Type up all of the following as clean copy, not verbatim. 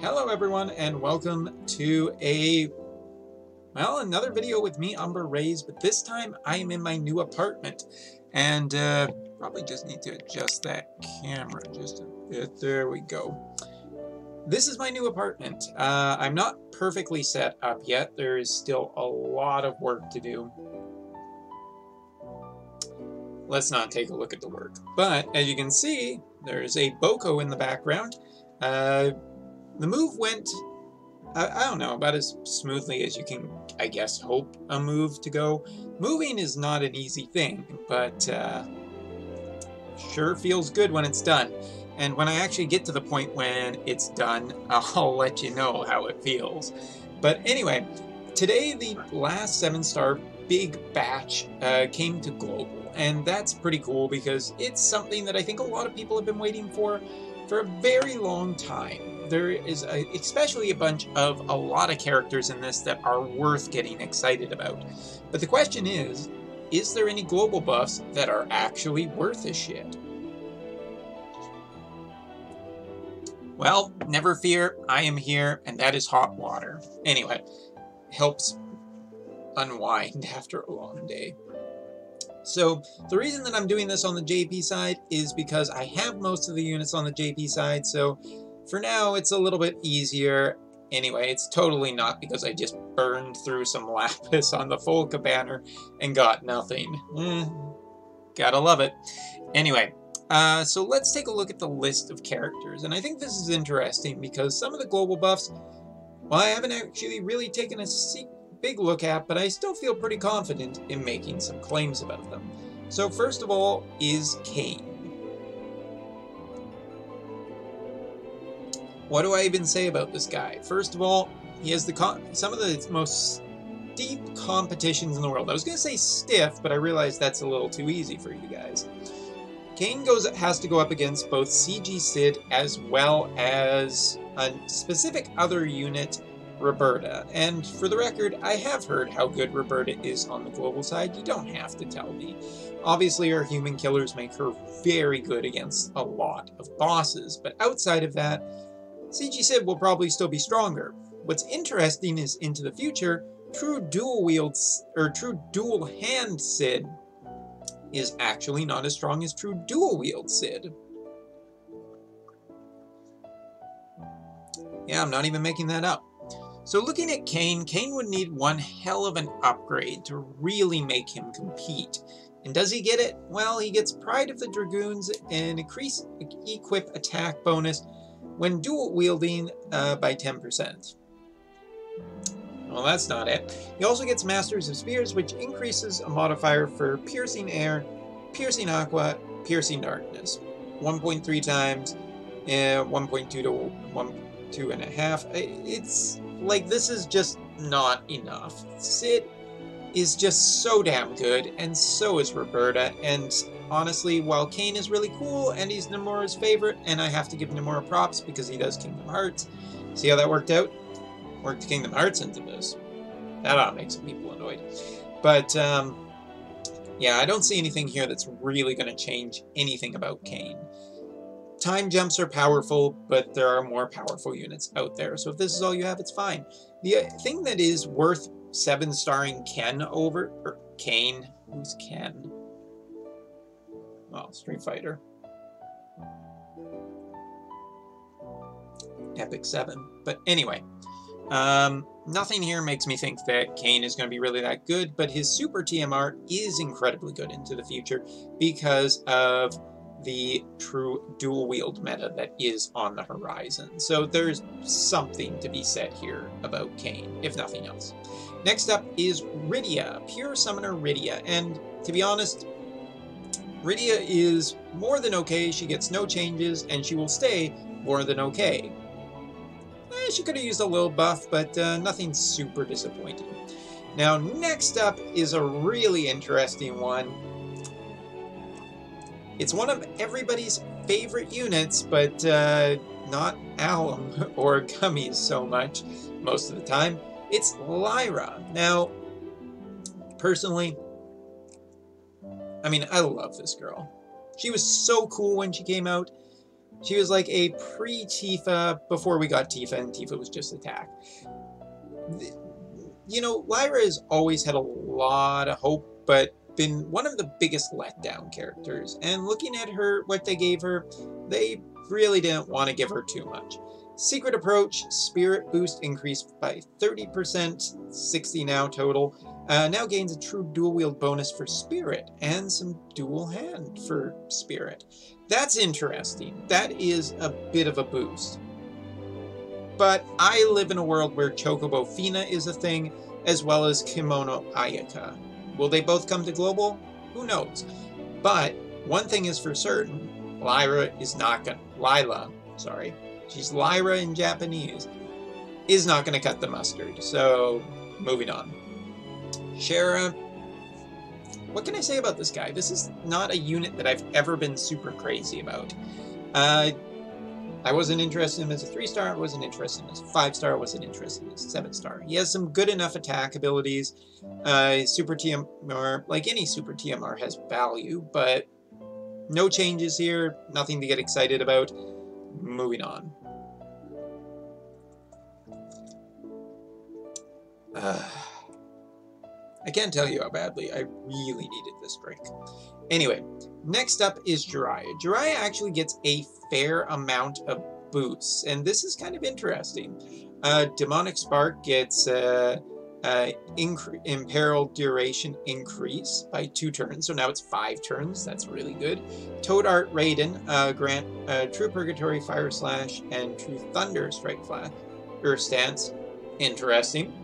Hello everyone and welcome to another video with me, Umber Rays, but this time I am in my new apartment and probably just need to adjust that camera just a bit. There we go. This is my new apartment. I'm not perfectly set up yet. There is still a lot of work to do. Let's not take a look at the work. But as you can see, there's a Boko in the background. The move went, I don't know, about as smoothly as you can, I guess, hope a move to go. Moving is not an easy thing, but sure feels good when it's done. And when I actually get to the point when it's done, I'll let you know how it feels. But anyway, today the last 7-star big batch came to global, and that's pretty cool because it's something that I think a lot of people have been waiting for a very long time. There is especially a bunch of a lot of characters in this that are worth getting excited about. But the question is there any global buffs that are actually worth a shit? Well, never fear, I am here, and that is hot water. Anyway, helps unwind after a long day. So the reason that I'm doing this on the JP side is because I have most of the units on the JP side, so for now it's a little bit easier. Anyway, it's totally not because I just burned through some lapis on the Folka banner and got nothing. Gotta love it. Anyway, so let's take a look at the list of characters, and I think this is interesting because some of the global buffs, well, I haven't actually really taken a big look at, but I still feel pretty confident in making some claims about them. So first of all is Kain. What do I even say about this guy? First of all, he has some of the most steep competitions in the world. I was going to say stiff, but I realized that's a little too easy for you guys. Kain has to go up against both CG Sid as well as a specific other unit, Roberta. And for the record, I have heard how good Roberta is on the global side. You don't have to tell me. Obviously, her human killers make her very good against a lot of bosses, but outside of that, CG Sid will probably still be stronger. What's interesting is into the future, true dual hand Sid is actually not as strong as true dual wield Sid. Yeah, I'm not even making that up. So looking at Kain, Kain would need one hell of an upgrade to really make him compete. And does he get it? Well, he gets Pride of the Dragoons and increased equip attack bonus when dual wielding by 10%. Well, that's not it. He also gets Masters of Spears, which increases a modifier for Piercing Air, Piercing Aqua, Piercing Darkness. 1.3 times, 1.2 to 2.5. It's like, this is just not enough. Sid is just so damn good, and so is Roberta, and honestly, while Kain is really cool, and he's Nomura's favorite, and I have to give Nomura props because he does Kingdom Hearts. See how that worked out? Worked Kingdom Hearts into this. That ought to make some people annoyed. But, yeah, I don't see anything here that's really going to change anything about Kain. Time jumps are powerful, but there are more powerful units out there, so if this is all you have, it's fine. The thing that is worth 7-starring Kain, who's Ken? Well, Street Fighter. Epic 7. But anyway, nothing here makes me think that Kain is going to be really that good, but his Super TMR is incredibly good into the future because of the true dual wield meta that is on the horizon. So there's something to be said here about Kain, if nothing else. Next up is Rydia, Pure Summoner Rydia, and to be honest, Rydia is more than okay. She gets no changes, and she will stay more than okay. She could have used a little buff, but nothing super disappointing. Now, next up is a really interesting one. It's one of everybody's favorite units, but not alum or gummies so much most of the time. It's Lyra. Now, personally, I mean, I love this girl. She was so cool when she came out. She was like a pre-Tifa before we got Tifa, and Tifa was just attack. You know, Lyra has always had a lot of hope, but been one of the biggest letdown characters. And looking at her, what they gave her, they really didn't want to give her too much. Secret Approach, Spirit Boost increased by 30%, 60 now total. Now gains a true dual wield bonus for Spirit, and some dual hand for Spirit. That's interesting. That is a bit of a boost. But I live in a world where Chocobo Fina is a thing, as well as Kimono Ayaka. Will they both come to global? Who knows? But one thing is for certain, Lila, sorry. She's Lyra in Japanese, is not going to cut the mustard. So, moving on. Shara, what can I say about this guy? This is not a unit that I've ever been super crazy about. I wasn't interested in him as a 3-star, I wasn't interested in him as a 5-star, I wasn't interested in him as a 7-star. He has some good enough attack abilities. Super TMR, like any Super TMR, has value, but no changes here, nothing to get excited about. Moving on. I can't tell you how badly I really needed this break. Anyway, next up is Jiraiya. Jiraiya actually gets a fair amount of boosts, and this is kind of interesting. Demonic Spark gets Imperiled Duration increase by 2 turns, so now it's 5 turns. That's really good. Toad Art Raiden grant True Purgatory Fire Slash and True Thunder Strike Flash or Stance. Interesting.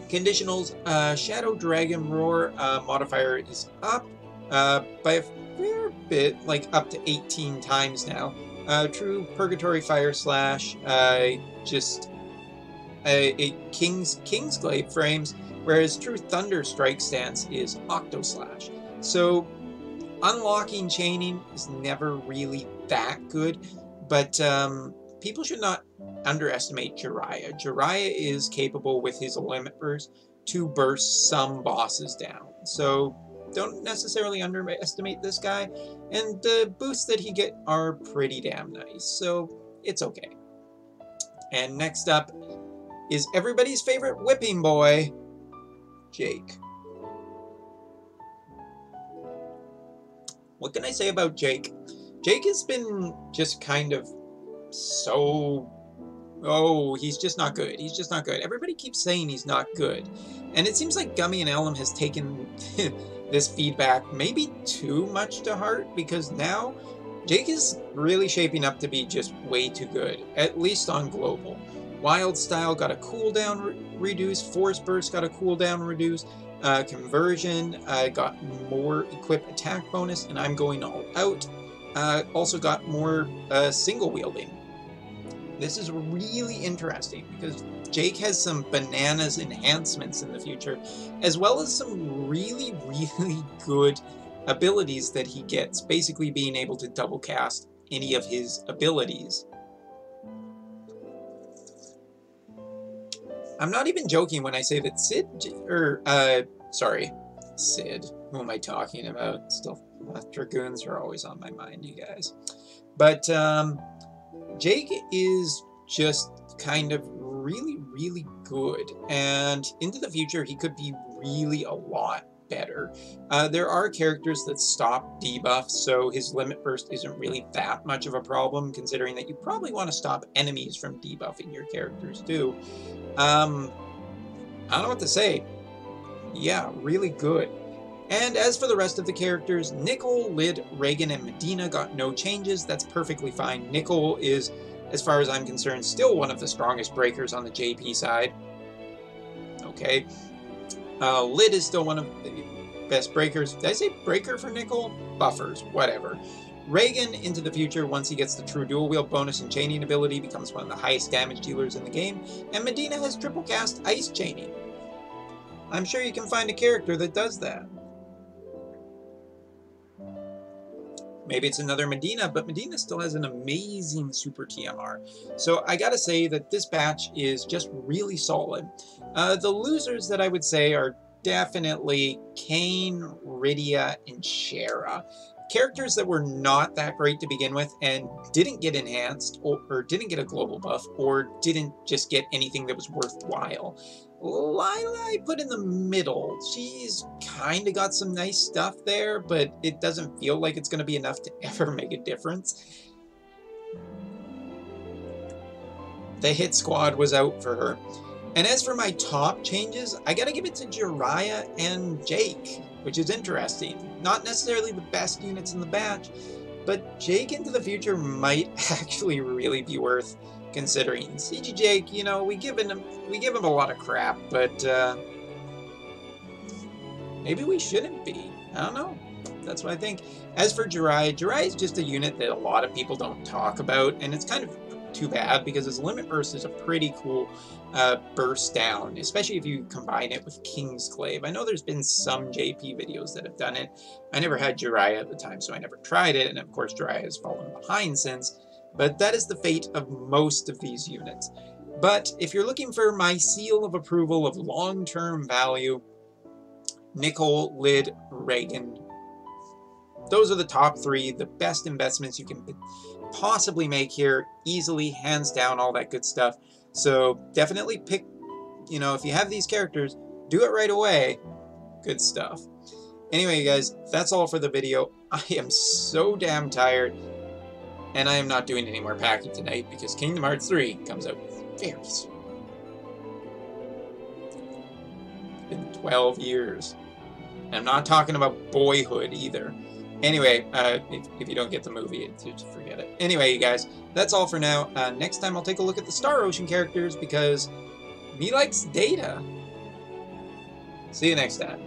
Conditionals, Shadow Dragon Roar modifier is up by a fair bit, like up to 18 times now. True Purgatory Fire Slash, just a Kingsglaive frames, whereas True Thunder Strike Stance is Octo Slash. So unlocking chaining is never really that good, but people should not underestimate Jiraiya. Jiraiya is capable with his Limit Burst to burst some bosses down. So don't necessarily underestimate this guy. And the boosts that he get are pretty damn nice. So it's okay. And next up is everybody's favorite whipping boy, Jake. What can I say about Jake? Jake has been just kind of so... Oh, he's just not good. He's just not good. Everybody keeps saying he's not good. And it seems like Gummy and Ellum has taken this feedback maybe too much to heart, because now Jake is really shaping up to be just way too good, at least on global. Wild Style got a cooldown reduced, Force Burst got a cooldown reduced, Conversion got more equip attack bonus, and I'm going all out. Also got more single wielding. This is really interesting because Jake has some bananas enhancements in the future, as well as some really, really good abilities that he gets, basically being able to double cast any of his abilities. I'm not even joking when I say that Sid, who am I talking about? Still, Dragoons are always on my mind, you guys. But, Jake is just kind of really, really good, and into the future he could be really a lot better. There are characters that stop debuffs, so his Limit Burst isn't really that much of a problem, considering that you probably want to stop enemies from debuffing your characters too. I don't know what to say. Yeah, really good. And as for the rest of the characters, Nickel, Lid, Reagan, and Medina got no changes. That's perfectly fine. Nickel is, as far as I'm concerned, still one of the strongest breakers on the JP side. Okay. Lid is still one of the best breakers. Did I say breaker for Nickel? Buffers, whatever. Reagan, into the future, once he gets the true dual wield bonus and chaining ability, becomes one of the highest damage dealers in the game. And Medina has triple cast ice chaining. I'm sure you can find a character that does that. Maybe it's another Medina, but Medina still has an amazing Super TMR. So I gotta say that this batch is just really solid. The losers that I would say are definitely Kain, Rydia, and Shara. characters that were not that great to begin with and didn't get enhanced or didn't get a global buff or didn't just get anything that was worthwhile. Lila I put in the middle. She's kind of got some nice stuff there, but it doesn't feel like it's going to be enough to ever make a difference. The hit squad was out for her. And as for my top changes, I gotta give it to Jiraiya and Jake, which is interesting. Not necessarily the best units in the batch, but Jake into the future might actually really be worth considering. CG Jake, you know, we give him a lot of crap, but maybe we shouldn't be. I don't know. That's what I think. As for Jiraiya is just a unit that a lot of people don't talk about, and it's kind of too bad because his limit burst is a pretty cool burst down, especially if you combine it with Kingsglaive. I know there's been some JP videos that have done it. I never had Jiraiya at the time, so I never tried it, and of course Jiraiya has fallen behind since, but that is the fate of most of these units. But if you're looking for my seal of approval of long-term value, Nicol, Lid, Reagan, those are the top 3, the best investments you can possibly make here, easily, hands down, all that good stuff. So definitely pick, you know, if you have these characters, do it right away. Good stuff. Anyway, you guys, that's all for the video. I am so damn tired, and I am not doing any more packing tonight because Kingdom Hearts 3 comes out very soon. It's been 12 years. And I'm not talking about Boyhood either. Anyway, if you don't get the movie, just forget it. Anyway, you guys, that's all for now. Next time I'll take a look at the Star Ocean characters because me likes Data. See you next time.